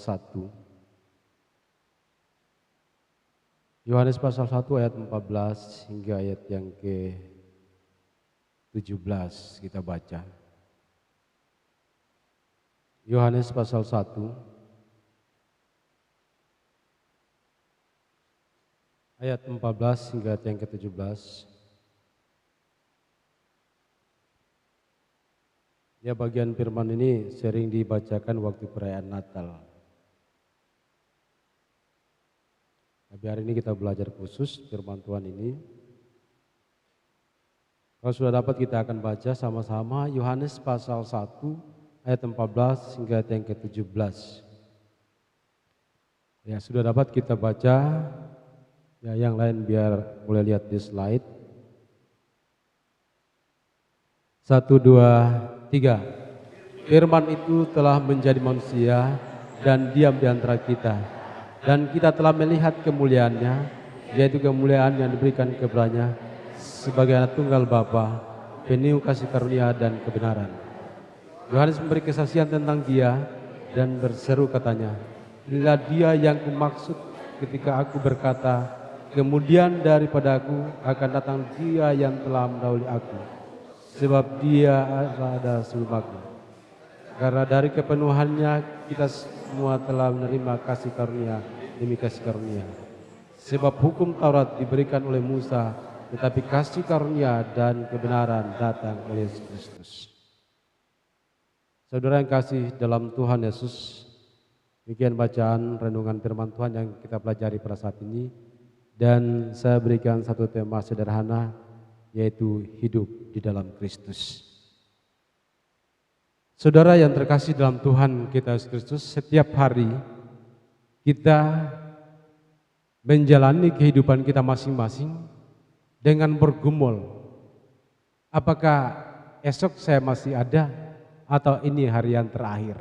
1. Yohanes pasal 1 ayat 14 hingga ayat yang ke-17 kita baca. Yohanes pasal 1 ayat 14 hingga ayat yang ke-17. Ya, bagian firman ini sering dibacakan waktu perayaan Natal. Tapi hari ini kita belajar khusus firman Tuhan ini. Kalau sudah dapat kita akan baca sama-sama Yohanes pasal 1 ayat 14 hingga ayat yang ke-17. Ya, sudah dapat kita baca. Ya, yang lain biar boleh lihat di slide. 1, 2, 3. Firman itu telah menjadi manusia dan diam di antara kita. Dan kita telah melihat kemuliaannya, yaitu kemuliaan yang diberikan kepadanya sebagai anak tunggal Bapa, penuh kasih karunia dan kebenaran. Yohanes memberi kesaksian tentang dia dan berseru katanya, inilah dia yang kumaksud ketika aku berkata, kemudian daripada aku akan datang dia yang telah mendahului aku, sebab dia ada sebelum aku. Karena dari kepenuhannya kita semua telah menerima kasih karunia demi kasih karunia. Sebab hukum Taurat diberikan oleh Musa, tetapi kasih karunia dan kebenaran datang oleh Yesus Kristus. Saudara yang kasih dalam Tuhan Yesus, demikian bacaan renungan firman Tuhan yang kita pelajari pada saat ini. Dan saya berikan satu tema sederhana, yaitu hidup di dalam Kristus. Saudara yang terkasih dalam Tuhan kita Yesus Kristus, setiap hari kita menjalani kehidupan kita masing-masing dengan bergumul. Apakah esok saya masih ada atau ini hari yang terakhir?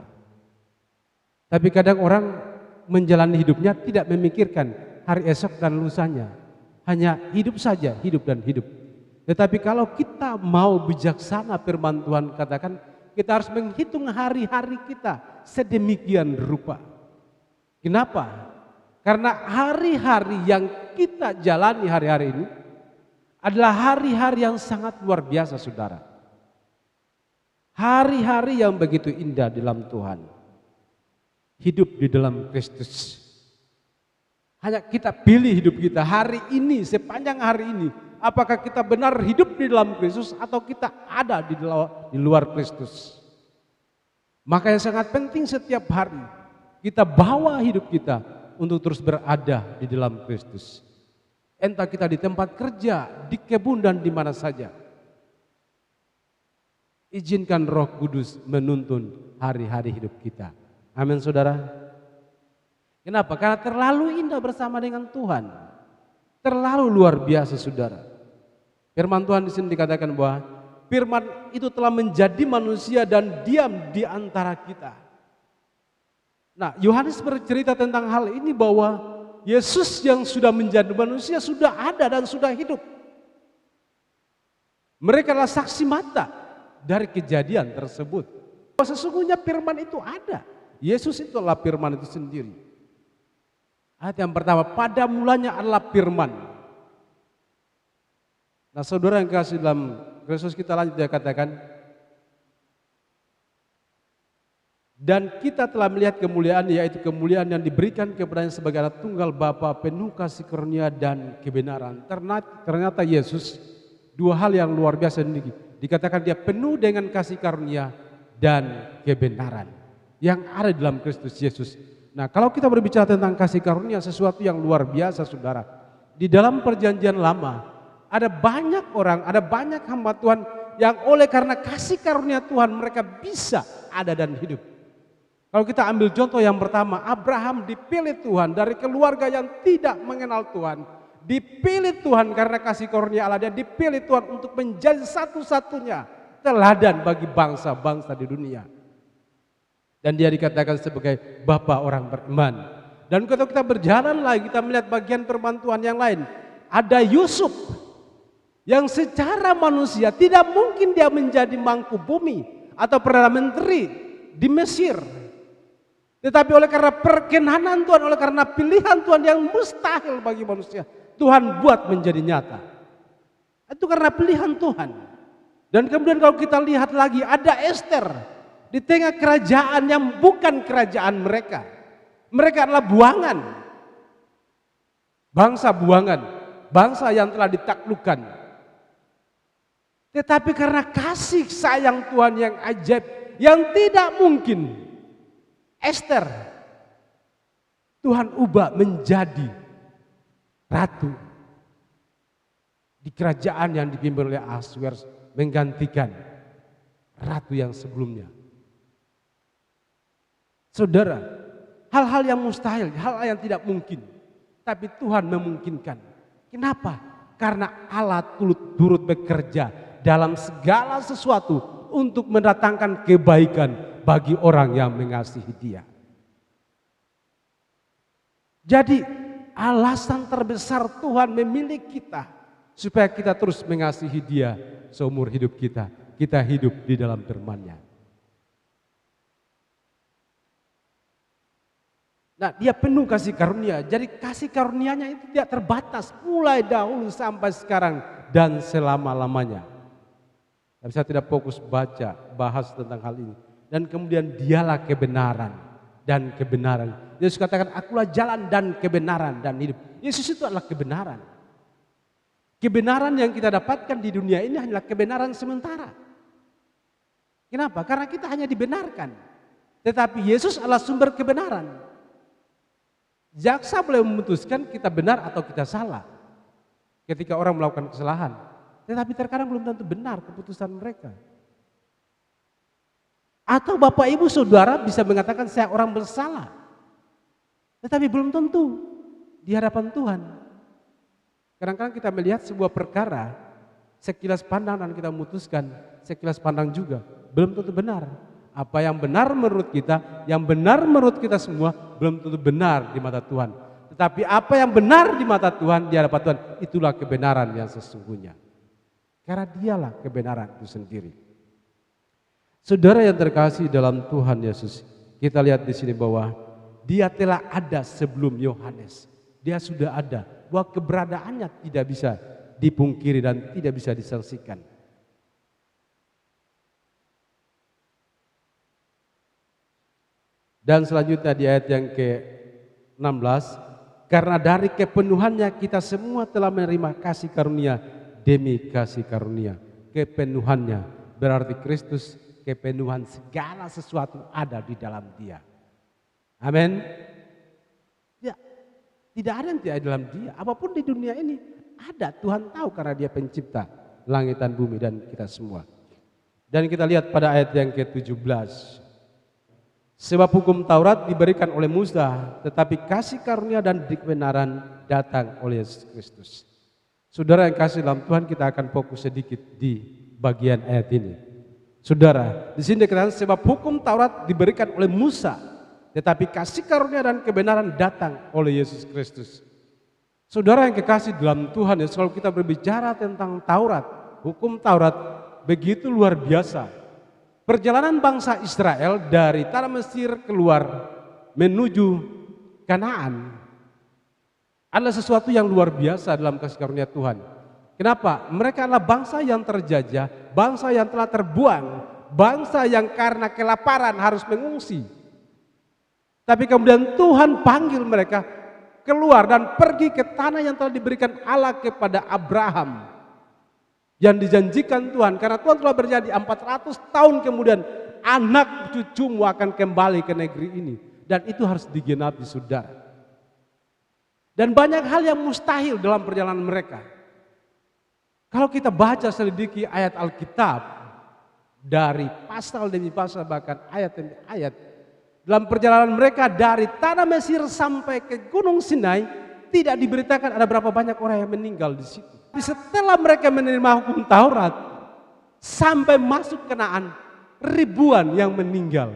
Tapi kadang orang menjalani hidupnya tidak memikirkan hari esok dan lusanya. Hanya hidup saja, hidup dan hidup. Tetapi kalau kita mau bijaksana, firman Tuhan katakan, kita harus menghitung hari-hari kita sedemikian rupa. Kenapa? Karena hari-hari yang kita jalani hari-hari ini adalah hari-hari yang sangat luar biasa, saudara. Hari-hari yang begitu indah dalam Tuhan. Hidup di dalam Kristus. Hanya kita pilih hidup kita hari ini, sepanjang hari ini. Apakah kita benar hidup di dalam Kristus atau kita ada di luar Kristus. Maka yang sangat penting setiap hari kita bawa hidup kita untuk terus berada di dalam Kristus. Entah kita di tempat kerja, di kebun dan di mana saja. Izinkan Roh Kudus menuntun hari-hari hidup kita. Amin, saudara. Kenapa? Karena terlalu indah bersama dengan Tuhan. Terlalu luar biasa, saudara. Firman Tuhan di sini dikatakan bahwa firman itu telah menjadi manusia dan diam di antara kita. Nah, Yohanes bercerita tentang hal ini bahwa Yesus yang sudah menjadi manusia sudah ada dan sudah hidup. Mereka adalah saksi mata dari kejadian tersebut. Sesungguhnya firman itu ada. Yesus itu adalah firman itu sendiri. Ayat yang pertama, pada mulanya adalah firman. Nah, saudara yang kasih dalam Kristus, kita lanjut, dia katakan, dan kita telah melihat kemuliaan, yaitu kemuliaan yang diberikan kepadanya sebagai anak tunggal Bapa, penuh kasih karunia dan kebenaran. Ternyata Yesus dua hal yang luar biasa ini. Dikatakan dia penuh dengan kasih karunia dan kebenaran yang ada dalam Kristus Yesus. Nah, kalau kita berbicara tentang kasih karunia, sesuatu yang luar biasa, saudara. Di dalam perjanjian lama ada banyak orang, ada banyak hamba Tuhan yang oleh karena kasih karunia Tuhan mereka bisa ada dan hidup. Kalau kita ambil contoh yang pertama, Abraham dipilih Tuhan dari keluarga yang tidak mengenal Tuhan. Dipilih Tuhan karena kasih karunia Allah, dia dipilih Tuhan untuk menjadi satu-satunya teladan bagi bangsa-bangsa di dunia. Dan dia dikatakan sebagai bapa orang beriman. Dan kalau kita berjalan lagi, kita melihat bagian firman Tuhan yang lain. Ada Yusuf yang secara manusia tidak mungkin dia menjadi mangku bumi atau perdana menteri di Mesir. Tetapi oleh karena perkenanan Tuhan, oleh karena pilihan Tuhan yang mustahil bagi manusia, Tuhan buat menjadi nyata. Itu karena pilihan Tuhan. Dan kemudian kalau kita lihat lagi, ada Ester di tengah kerajaan yang bukan kerajaan mereka. Mereka adalah buangan. Bangsa buangan, bangsa yang telah ditaklukkan. Tetapi karena kasih sayang Tuhan yang ajaib, yang tidak mungkin, Ester, Tuhan ubah menjadi ratu di kerajaan yang dipimpin oleh Ahasuerus, menggantikan ratu yang sebelumnya. Saudara, hal-hal yang mustahil, hal-hal yang tidak mungkin, tapi Tuhan memungkinkan. Kenapa? Karena Allah turut bekerja dalam segala sesuatu untuk mendatangkan kebaikan bagi orang yang mengasihi Dia. Jadi alasan terbesar Tuhan memilih kita supaya kita terus mengasihi Dia seumur hidup kita. Kita hidup di dalam firman-Nya. Nah, Dia penuh kasih karunia. Jadi kasih karunia-Nya itu tidak terbatas mulai dahulu sampai sekarang dan selama-lamanya. Tapi saya tidak fokus bahas tentang hal ini. Dan kemudian Dialah kebenaran dan kebenaran. Yesus katakan, akulah jalan dan kebenaran dan hidup. Yesus itu adalah kebenaran. Kebenaran yang kita dapatkan di dunia ini hanyalah kebenaran sementara. Kenapa? Karena kita hanya dibenarkan. Tetapi Yesus adalah sumber kebenaran. Jaksa boleh memutuskan kita benar atau kita salah ketika orang melakukan kesalahan. Tetapi terkadang belum tentu benar keputusan mereka. Atau Bapak Ibu Saudara bisa mengatakan saya orang bersalah. Tetapi belum tentu di hadapan Tuhan. Kadang-kadang kita melihat sebuah perkara, sekilas pandang dan kita memutuskan sekilas pandang juga. Belum tentu benar. Apa yang benar menurut kita, yang benar menurut kita semua belum tentu benar di mata Tuhan. Tetapi apa yang benar di mata Tuhan, di hadapan Tuhan, itulah kebenaran yang sesungguhnya. Karena Dialah kebenaran itu sendiri. Saudara yang terkasih dalam Tuhan Yesus, kita lihat di sini bahwa Dia telah ada sebelum Yohanes. Dia sudah ada, bahwa keberadaannya tidak bisa dipungkiri dan tidak bisa disangsikan. Dan selanjutnya di ayat yang ke-16, karena dari kepenuhannya kita semua telah menerima kasih karunia demi kasih karunia. Kepenuhannya berarti Kristus, kepenuhan segala sesuatu ada di dalam Dia. Amin. Ya, tidak ada yang tidak ada dalam Dia. Apapun di dunia ini ada, Tuhan tahu karena Dia pencipta langit dan bumi dan kita semua. Dan kita lihat pada ayat yang ke-17. Sebab hukum Taurat diberikan oleh Musa, tetapi kasih karunia dan kebenaran datang oleh Yesus Kristus. Saudara yang kasih dalam Tuhan, kita akan fokus sedikit di bagian ayat ini. Saudara, di sini dikatakan sebab hukum Taurat diberikan oleh Musa, tetapi kasih karunia dan kebenaran datang oleh Yesus Kristus. Saudara yang kekasih dalam Tuhan, ya, selalu kita berbicara tentang Taurat, hukum Taurat begitu luar biasa. Perjalanan bangsa Israel dari tanah Mesir keluar menuju Kanaan adalah sesuatu yang luar biasa dalam kasih karunia Tuhan. Kenapa? Mereka adalah bangsa yang terjajah, bangsa yang telah terbuang, bangsa yang karena kelaparan harus mengungsi. Tapi kemudian Tuhan panggil mereka keluar dan pergi ke tanah yang telah diberikan Allah kepada Abraham. Yang dijanjikan Tuhan, karena Tuhan telah berjanji 400 tahun kemudian anak cucumu akan kembali ke negeri ini. Dan itu harus digenapi, saudara. Dan banyak hal yang mustahil dalam perjalanan mereka. Kalau kita baca selidiki ayat Alkitab, dari pasal demi pasal bahkan ayat demi ayat, dalam perjalanan mereka dari tanah Mesir sampai ke Gunung Sinai, tidak diberitakan ada berapa banyak orang yang meninggal di situ. Setelah mereka menerima hukum Taurat sampai masuk Kanaan, ribuan yang meninggal.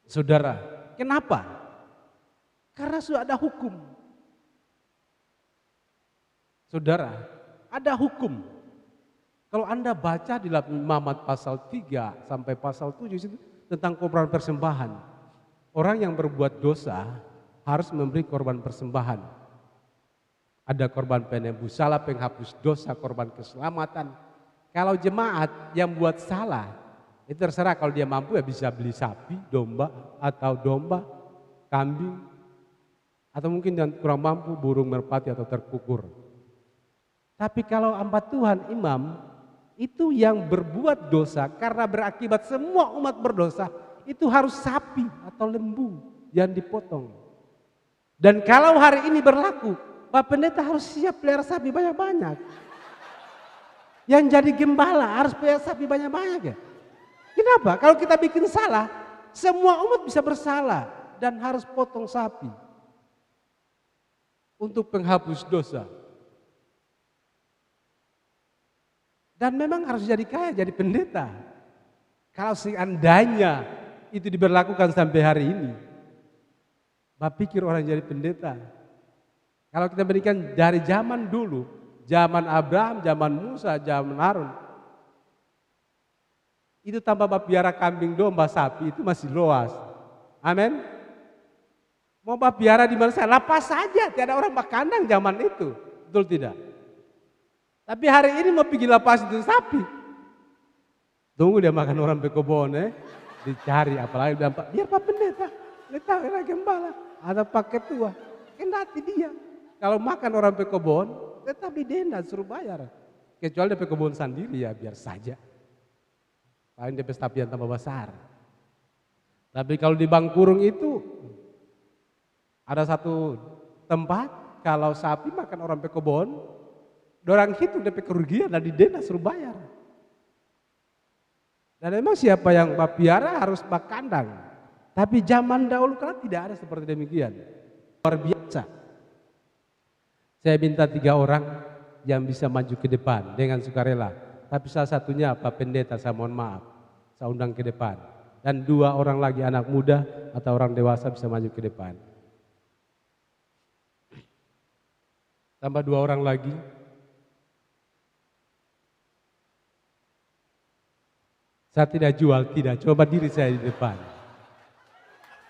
Saudara, kenapa? Karena sudah ada hukum. Saudara, ada hukum. Kalau Anda baca di dalam Imamat pasal 3 sampai pasal 7 itu tentang korban persembahan. Orang yang berbuat dosa harus memberi korban persembahan. Ada korban penebus salah, penghapus dosa, korban keselamatan. Kalau jemaat yang buat salah, itu terserah, kalau dia mampu ya bisa beli sapi, domba, kambing, atau mungkin yang kurang mampu burung merpati atau terkukur. Tapi kalau hamba Tuhan, imam, itu yang berbuat dosa karena berakibat semua umat berdosa, itu harus sapi atau lembu yang dipotong. Dan kalau hari ini berlaku, Pak Pendeta harus siap pelihara sapi banyak-banyak. Yang jadi gembala harus pelihara sapi banyak-banyak ya. Kenapa? Kalau kita bikin salah, semua umat bisa bersalah dan harus potong sapi untuk penghapus dosa. Dan memang harus jadi kaya, jadi pendeta. Kalau seandainya itu diberlakukan sampai hari ini, Bapak pikir orang jadi pendeta. Kalau kita berikan dari zaman dulu, zaman Abraham, zaman Musa, zaman Harun, itu tanpa Bapak piara kambing, domba, sapi itu masih luas. Amin. Mau Bapak piara di mana saja, lapas saja, tiada orang bakandang zaman itu, betul tidak? Tapi hari ini mau pergi lapas itu sapi. Tunggu dia makan orang pekobon, dicari, apalagi biar Pak Pendeta, letak era gembala, ada paket tua, kendati dia. Kalau makan orang pekobon, tetap didenda, suruh bayar. Kecuali dia pekobon sendiri ya biar saja. Paling dia pestapian tambah besar. Tapi kalau di Bangkurung itu ada satu tempat, kalau sapi makan orang pekobon, dorang hitung DP kerugian dan didenda suruh bayar. Dan memang siapa yang piara harus bak kandang. Tapi zaman dahulu kan tidak ada seperti demikian. Luar biasa. Saya minta 3 orang yang bisa maju ke depan dengan sukarela. Tapi salah satunya Pak Pendeta, saya mohon maaf, saya undang ke depan. Dan 2 orang lagi anak muda atau orang dewasa bisa maju ke depan. Tambah 2 orang lagi. Saya tidak jual, tidak. Coba diri saya di depan.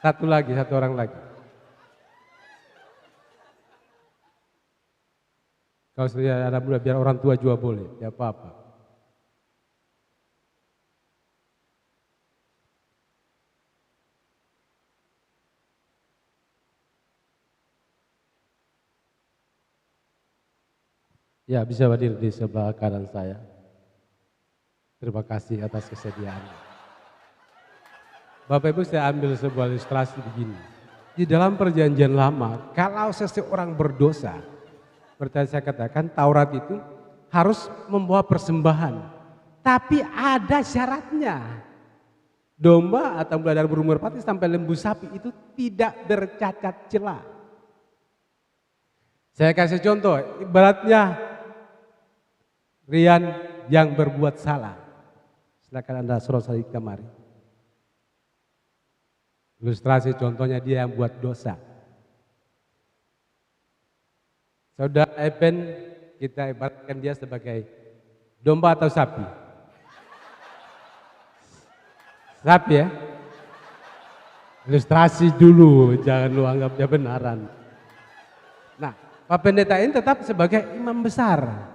Satu orang lagi. Kalau saya ada muda biar orang tua juga boleh, tidak apa-apa. Ya, bisa hadir di sebelah kanan saya. Terima kasih atas kesediaannya. Bapak Ibu, saya ambil sebuah ilustrasi begini. Di dalam perjanjian lama, kalau seseorang berdosa, seperti saya katakan, Taurat itu harus membawa persembahan. Tapi ada syaratnya. Domba atau mulai dari burung merpati sampai lembu sapi itu tidak bercacat celah. Saya kasih contoh, ibaratnya Rian yang berbuat salah. Silakan Anda suruh saya kemari. Ilustrasi contohnya dia yang buat dosa. Saudara Epen, kita ibaratkan dia sebagai domba atau sapi? Sapi ya? Ilustrasi dulu, jangan lu anggap dia benaran. Nah, Pak Pendeta ini tetap sebagai imam besar.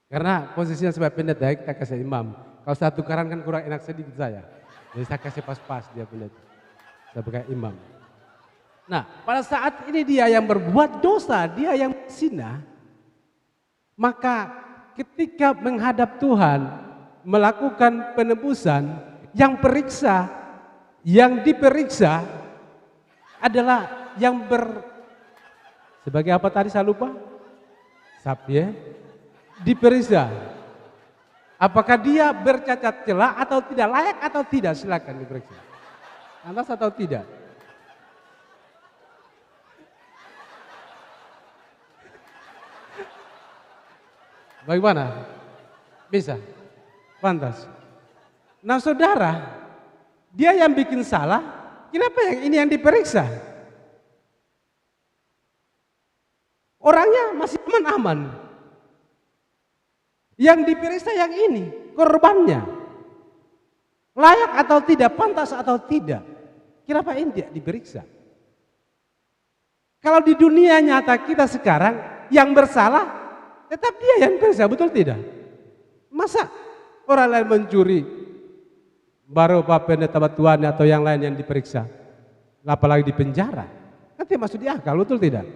Karena posisinya sebagai pendeta kita kasih imam. Kalau satu tukaran kan kurang enak sedikit saya. Jadi saya kasih pas-pas dia pendeta sebagai imam. Nah, pada saat ini dia yang berbuat dosa, dia yang zina, maka ketika menghadap Tuhan, melakukan penebusan, yang diperiksa adalah yang sebagai apa tadi saya lupa? Sapi ya? Diperiksa. Apakah dia bercacat celah atau tidak, layak atau tidak, silakan diperiksa. Lantas atau tidak? Bagaimana? Bisa? Pantas. Nah saudara, dia yang bikin salah, kenapa yang ini yang diperiksa? Orangnya masih aman-aman. Yang diperiksa yang ini, korbannya. Layak atau tidak, pantas atau tidak. Kenapa ini tidak diperiksa? Kalau di dunia nyata kita sekarang, yang bersalah tetap dia yang diperiksa, betul tidak? Masa orang lain mencuri, baru pendeta batuan atau yang lain yang diperiksa, apalagi di penjara, nanti masuk di akal, betul tidak?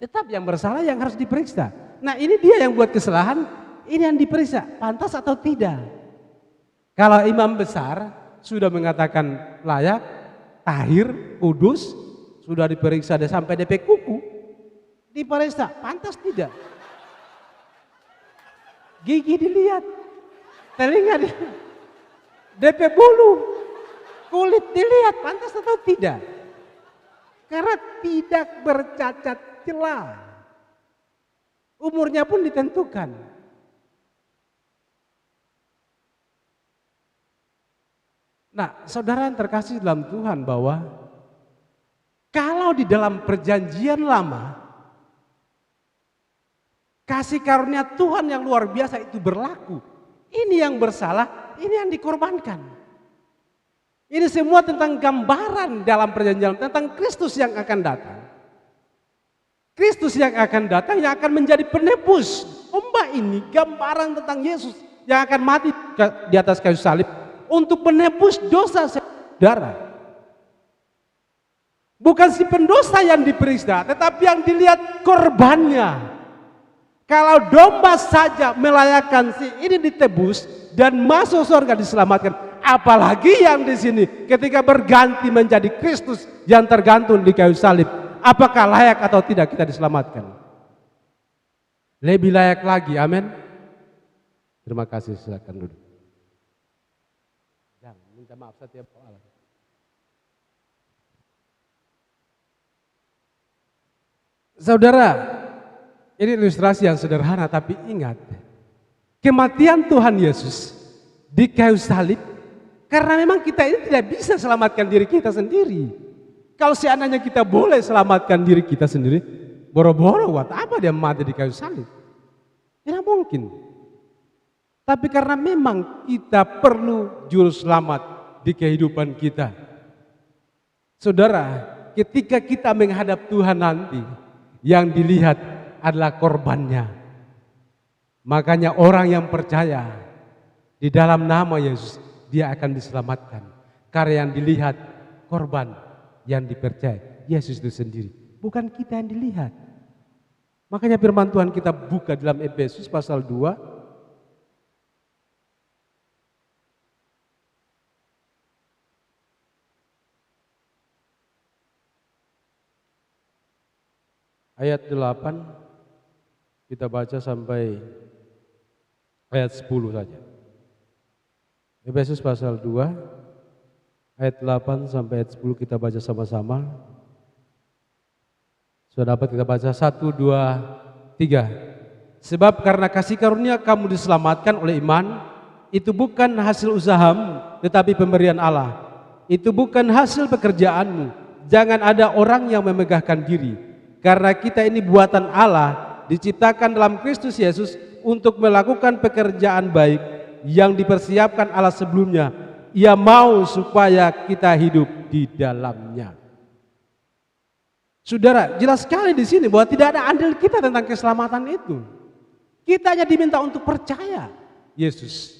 Tetap yang bersalah yang harus diperiksa. Nah ini dia yang buat kesalahan, ini yang diperiksa, pantas atau tidak. Kalau imam besar sudah mengatakan layak, tahir, kudus, sudah diperiksa sampai DP kuku, diperiksa, pantas tidak. Gigi dilihat, telinga dilihat, DP bulu, kulit dilihat, pantas atau tidak. Karena tidak bercacat celah. Umurnya pun ditentukan. Nah, saudara yang terkasih dalam Tuhan, bahwa kalau di dalam perjanjian lama, kasih karunia Tuhan yang luar biasa itu berlaku. Ini yang bersalah, ini yang dikorbankan. Ini semua tentang gambaran dalam perjanjian, tentang Kristus yang akan datang. Kristus yang akan datang, yang akan menjadi penebus. Khotbah ini gambaran tentang Yesus yang akan mati di atas kayu salib untuk menebus dosa saudara. Bukan si pendosa yang diperiksa, tetapi yang dilihat korbannya. Kalau domba saja melayakkan si ini ditebus dan masuk surga diselamatkan, apalagi yang di sini ketika berganti menjadi Kristus yang tergantung di kayu salib, apakah layak atau tidak kita diselamatkan? Lebih layak lagi, amin. Terima kasih, silakan duduk. Jangan minta maaf setiap soal. Saudara, ini ilustrasi yang sederhana, tapi ingat, kematian Tuhan Yesus di kayu salib, karena memang kita ini tidak bisa selamatkan diri kita sendiri. Kalau seandainya kita boleh selamatkan diri kita sendiri, boro-boro buat apa dia mati di kayu salib? Tidak mungkin. Tapi karena memang kita perlu juru selamat di kehidupan kita. Saudara, ketika kita menghadap Tuhan nanti, yang dilihat adalah korbannya. Makanya orang yang percaya di dalam nama Yesus, dia akan diselamatkan. Karena yang dilihat korban yang dipercaya Yesus itu sendiri, bukan kita yang dilihat. Makanya firman Tuhan kita buka dalam Efesus pasal 2 ayat 8, kita baca sampai ayat 10 saja. Efesus pasal 2 ayat 8 sampai ayat 10 kita baca sama-sama. Sudah dapat kita baca 1, 2, 3. Sebab karena kasih karunia kamu diselamatkan oleh iman, itu bukan hasil usahamu, tetapi pemberian Allah. Itu bukan hasil pekerjaanmu. Jangan ada orang yang memegahkan diri. Karena kita ini buatan Allah, diciptakan dalam Kristus Yesus untuk melakukan pekerjaan baik yang dipersiapkan Allah sebelumnya. Ia mau supaya kita hidup di dalamnya. Saudara, jelas sekali di sini bahwa tidak ada andil kita tentang keselamatan itu. Kita hanya diminta untuk percaya Yesus.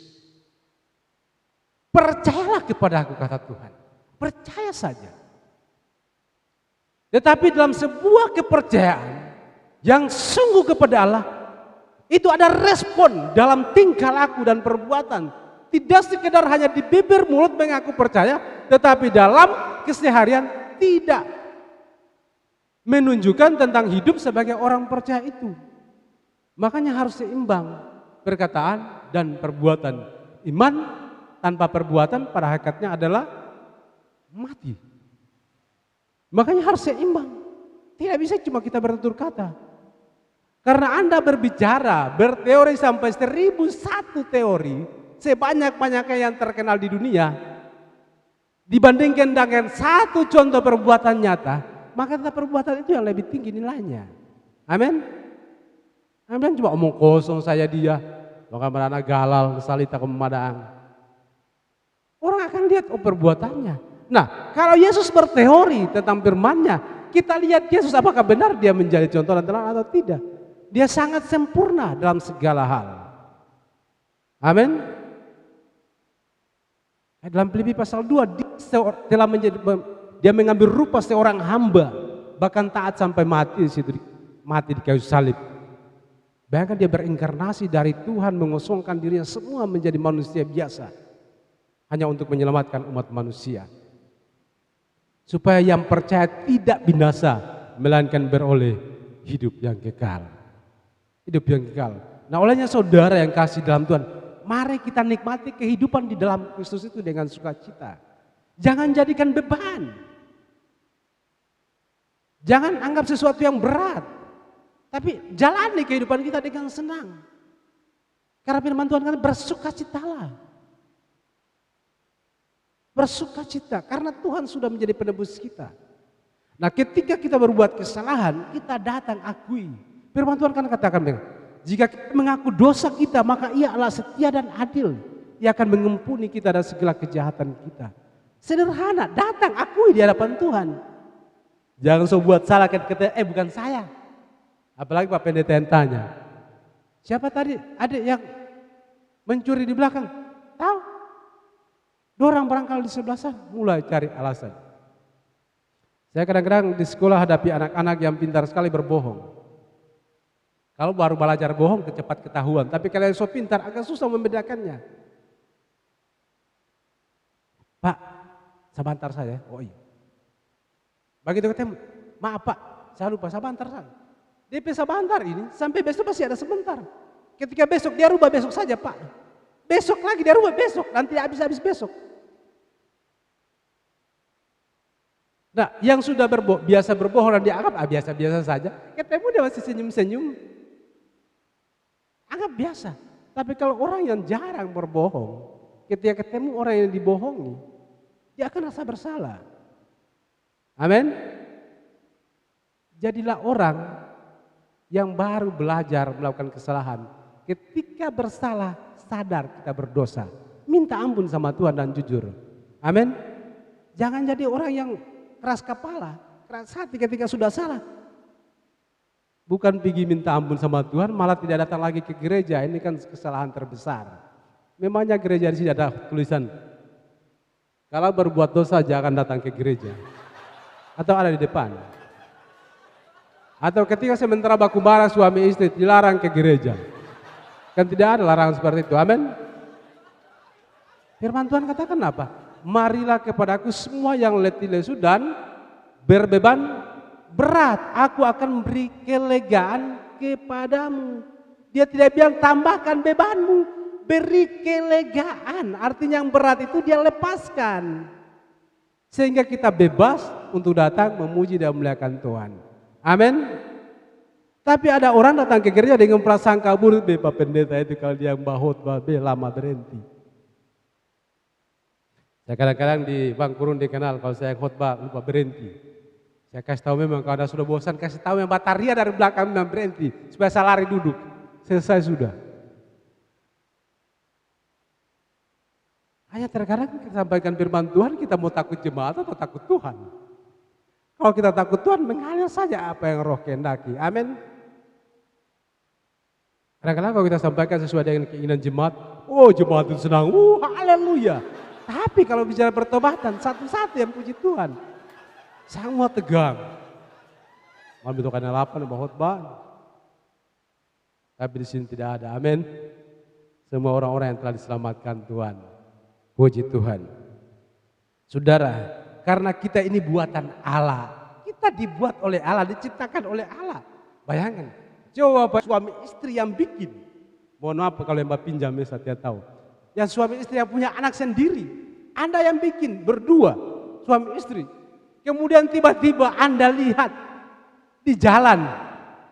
Percayalah kepada aku, kata Tuhan. Percaya saja. Tetapi dalam sebuah kepercayaan yang sungguh kepada Allah, itu ada respon dalam tingkah laku dan perbuatan. Tidak sekedar hanya di bibir mulut mengaku percaya, tetapi dalam keseharian tidak menunjukkan tentang hidup sebagai orang percaya itu. Makanya harus seimbang perkataan dan perbuatan. Iman tanpa perbuatan pada hakikatnya adalah mati. Makanya harus seimbang. Tidak bisa cuma kita bertutur kata. Karena Anda berbicara, berteori sampai 1001 teori, sebanyak-banyaknya yang terkenal di dunia, dibandingkan dengan satu contoh perbuatan nyata, maka perbuatan itu yang lebih tinggi nilainya. Amin. Amin. Cuma omong kosong saya dia, maka merana galal salita kemadang. kita akan lihat perbuatannya. Nah, kalau Yesus berteori tentang firman-Nya, kita lihat Yesus apakah benar dia menjadi contoh dan teladan atau tidak. Dia sangat sempurna dalam segala hal. Amin. Dalam Filipi pasal 2, dia mengambil rupa seorang hamba, bahkan taat sampai mati di situ, mati di kayu salib. Bahkan dia berinkarnasi dari Tuhan, mengosongkan dirinya semua menjadi manusia biasa, hanya untuk menyelamatkan umat manusia, supaya yang percaya tidak binasa, melainkan beroleh hidup yang kekal. Hidup yang kekal. Nah, olehnya saudara yang kasih dalam Tuhan, mari kita nikmati kehidupan di dalam Kristus itu dengan sukacita. Jangan jadikan beban. Jangan anggap sesuatu yang berat. Tapi jalani kehidupan kita dengan senang. Karena firman Tuhan kan bersukacitalah. Bersukacita karena Tuhan sudah menjadi penebus kita. Nah, ketika kita berbuat kesalahan, kita datang akui. Firman Tuhan kan katakan, jika kita mengaku dosa kita, maka Ia adalah setia dan adil. Ia akan mengampuni kita dari segala kejahatan kita. Sederhana, datang akui di hadapan Tuhan. Jangan so buat salah ketika bukan saya. Apalagi Pak Pendeta yang tanya, siapa tadi adik yang mencuri di belakang? Tahu? Dua orang barangkali di sebelah sana, mulai cari alasan. Saya kadang-kadang di sekolah hadapi anak-anak yang pintar sekali berbohong. Kalau baru belajar bohong cepat ketahuan, tapi kalau yang so pintar agak susah membedakannya. Pak, sebentar saja. Oh iya. Begitu ketemu, maaf Pak, saya lupa sebentar saja. DP sebentar ini, sampai besok pasti ada sebentar. Ketika besok dia rubah besok saja Pak. Besok lagi dia rubah besok, nanti habis besok. Nah, yang sudah biasa berbohong dan dianggap biasa-biasa saja, ketemu dia masih senyum-senyum. Anggap biasa. Tapi kalau orang yang jarang berbohong, ketika ketemu orang yang dibohongi, dia akan rasa bersalah. Amin. Jadilah orang yang baru belajar melakukan kesalahan. Ketika bersalah, sadar kita berdosa. Minta ampun sama Tuhan dan jujur. Amin. Jangan jadi orang yang keras kepala, keras hati ketika sudah salah. Bukan pergi minta ampun sama Tuhan, malah tidak datang lagi ke gereja. Ini kan kesalahan terbesar. Memangnya gereja di sini ada tulisan, kalau berbuat dosa jangan datang ke gereja. Atau ada di depan. Atau ketika sementara baku marah suami istri dilarang ke gereja. Kan tidak ada larangan seperti itu. Amin. Firman Tuhan katakan apa? Marilah kepadaku semua yang letih lesu dan berbeban berat. Aku akan memberi kelegaan kepadamu. Dia tidak bilang tambahkan bebanmu. Beri kelegaan. Artinya yang berat itu dia lepaskan. Sehingga kita bebas untuk datang memuji dan memuliakan Tuhan. Amin. Tapi ada orang datang ke gereja dengan prasangka buruk, Pak Pendeta itu kalau dia khotbah lama berhenti. Saya kadang-kadang di Bang Kurun dikenal kalau saya khotbah lupa berhenti. Saya kasih tahu memang kalau Anda sudah bosan, kasih tahu yang bataria dari belakang memang berhenti supaya saya lari duduk. Selesai sudah. Hanya terkadang kita sampaikan firman Tuhan, kita mau takut jemaat atau takut Tuhan. Kalau kita takut Tuhan, mengalir saja apa yang Roh kehendaki. Amin. Kadang-kadang kalau kita sampaikan sesuai dengan keinginan jemaat, oh jemaat itu senang, haleluya. Tapi kalau bicara pertobatan, satu-satu yang puji Tuhan, semua tegang. Malam itu karena 8 khotbah. Tapi di sini tidak ada. Amin. Semua orang-orang yang telah diselamatkan Tuhan. Puji Tuhan. Saudara, karena kita ini buatan Allah. Kita dibuat oleh Allah, diciptakan oleh Allah. Bayangkan, coba suami istri yang bikin. Mohon maaf kalau yang pinjam saya tahu. Yang suami istri yang punya anak sendiri. Anda yang bikin berdua, suami istri. Kemudian tiba-tiba Anda lihat di jalan.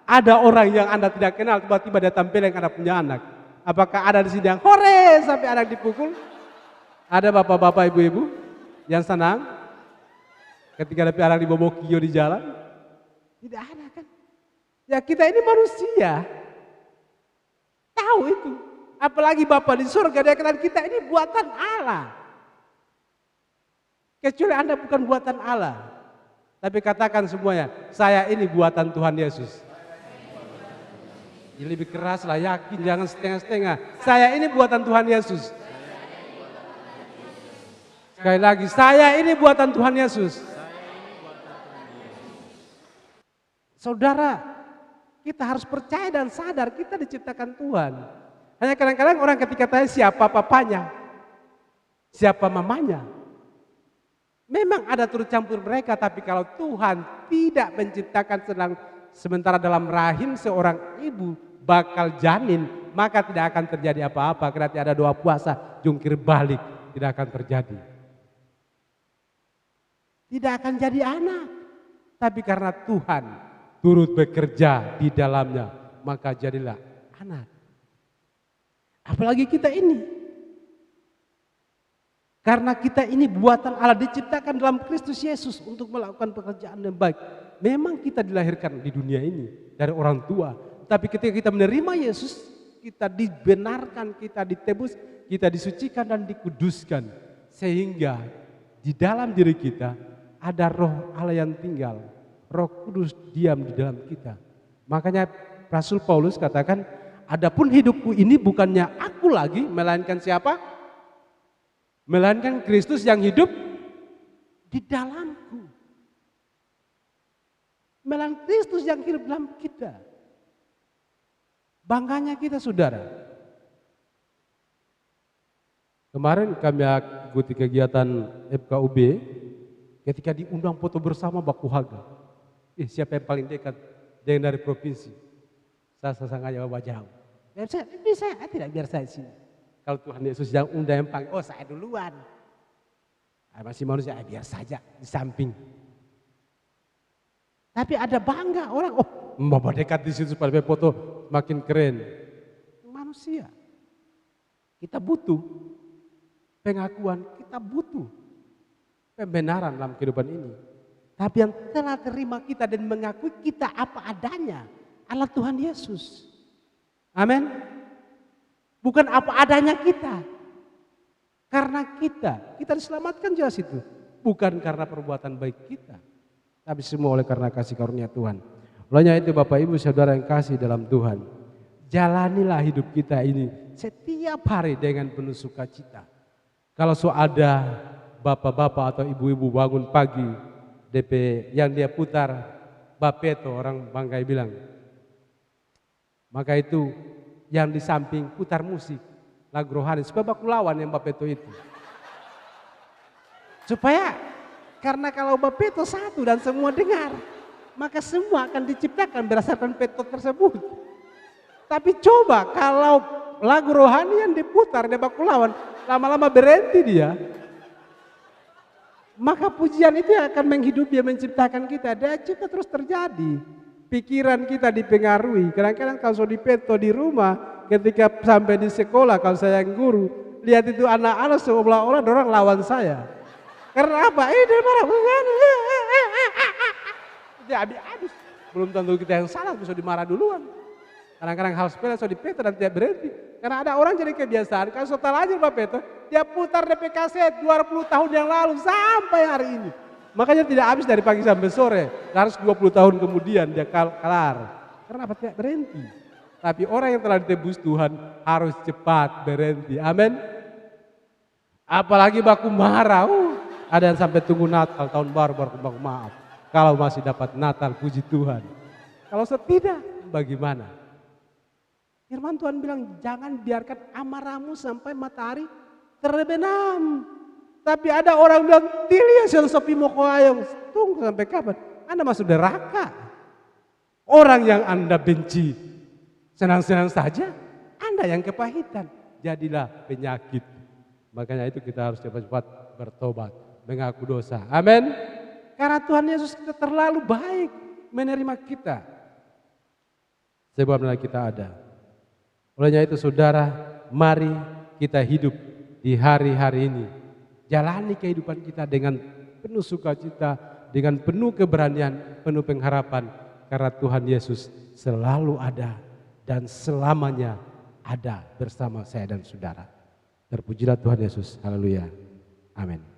Ada orang yang Anda tidak kenal, tiba-tiba dia tampil yang Anda punya anak. Apakah ada di sini yang hore sampai anak dipukul? Ada bapak-bapak, ibu-ibu yang senang ketika ada anak dibawa kio di jalan? Tidak ada kan? Ya kita ini manusia. Tahu itu. Apalagi Bapa di surga dia katakan kita ini buatan Allah. Kecuali Anda bukan buatan Allah. Tapi katakan semuanya, saya ini buatan Tuhan Yesus. Jadi lebih keras lah, yakin, jangan setengah-setengah. Saya ini buatan Tuhan Yesus. Sekali lagi, saya ini buatan Tuhan Yesus. Saudara, kita harus percaya dan sadar kita diciptakan Tuhan. Hanya kadang-kadang orang ketika tanya siapa papanya, siapa mamanya. Memang ada turut campur mereka, tapi kalau Tuhan tidak menciptakan sementara dalam rahim seorang ibu bakal janin, maka tidak akan terjadi apa-apa. Karena tidak ada doa puasa, jungkir balik, tidak akan terjadi. Tidak akan jadi anak. Tapi karena Tuhan turut bekerja di dalamnya, maka jadilah anak. Apalagi kita ini. Karena kita ini buatan Allah, diciptakan dalam Kristus Yesus untuk melakukan pekerjaan yang baik. Memang kita dilahirkan di dunia ini dari orang tua. Tapi ketika kita menerima Yesus, kita dibenarkan, kita ditebus, kita disucikan dan dikuduskan. Sehingga di dalam diri kita ada roh Allah yang tinggal. Roh Kudus diam di dalam kita. Makanya Rasul Paulus katakan, adapun hidupku ini bukannya aku lagi, melainkan siapa? Melainkan Kristus yang hidup di dalamku. Melainkan Kristus yang hidup dalam kita. Bangganya kita saudara. Kemarin kami ikuti kegiatan FKUB ketika diundang foto bersama Baku Haga. Siapa yang paling dekat dengan dari provinsi? Saya sengaja bawa jauh. Bisa, tidak biar saya sini. Kalau Tuhan Yesus yang undang yang panggil, oh saya duluan. Masih manusia, biar saja di samping. Tapi ada bangga orang, oh bawa dekat di situ supaya foto makin keren. Manusia, kita butuh pengakuan, kita butuh pembenaran dalam kehidupan ini. Tapi yang telah terima kita dan mengakui kita apa adanya, Allah Tuhan Yesus. Amin. Bukan apa adanya kita. Karena kita diselamatkan jelas itu. Bukan karena perbuatan baik kita. Tapi semua oleh karena kasih karunia Tuhan. Olehnya itu Bapak Ibu Saudara yang kasih dalam Tuhan. Jalanilah hidup kita ini setiap hari dengan penuh sukacita. Kalau ada bapak-bapak atau ibu-ibu bangun pagi. DP yang dia putar Bapeto, orang Bangkai bilang. Maka itu yang di samping putar musik, lagu rohani, supaya baku lawan yang Bapeto itu. Supaya, karena kalau Bapeto satu dan semua dengar, maka semua akan diciptakan berdasarkan peto tersebut. Tapi coba kalau lagu rohani yang diputar di baku lawan, lama-lama berhenti dia. Maka pujian itu akan menghidupi, menciptakan kita, dia juga terus terjadi. Pikiran kita dipengaruhi. Kadang-kadang kalau so dipeto di rumah, ketika sampai di sekolah, kalau saya yang guru, lihat itu anak-anak seolah-olah orang lawan saya. Karena apa? Dia marah. Dia habis. Belum tentu kita yang salah, bisa dimarah duluan. Kadang-kadang hal sepele so dipeto dan tidak berhenti. Karena ada orang jadi kebiasaan, kalau so talajir Bapeto, dia putar DP kaset 20 tahun yang lalu sampai hari ini. Makanya tidak habis dari pagi sampai sore, harus 20 tahun kemudian dia kelar. Karena apa? Tidak berhenti. Tapi orang yang telah ditebus Tuhan harus cepat berhenti. Amin. Apalagi baku marah. Ada yang sampai tunggu Natal, tahun baru baku maaf. Kalau masih dapat Natal, puji Tuhan. Kalau tidak, bagaimana? Firman Tuhan bilang jangan biarkan amarahmu sampai matahari terbenam. Tapi ada orang bilang, tilia sopi moko ayong. Tunggu sampai kapan? Anda masuk neraka. Orang yang Anda benci, senang-senang saja. Anda yang kepahitan. Jadilah penyakit. Makanya itu kita harus cepat-cepat bertobat. Mengaku dosa. Amin. Karena Tuhan Yesus kita terlalu baik menerima kita. Sebabnya kita ada. Olehnya itu saudara, mari kita hidup di hari-hari ini. Jalani kehidupan kita dengan penuh sukacita, dengan penuh keberanian, penuh pengharapan. Karena Tuhan Yesus selalu ada dan selamanya ada bersama saya dan saudara. Terpujilah Tuhan Yesus. Haleluya. Amin.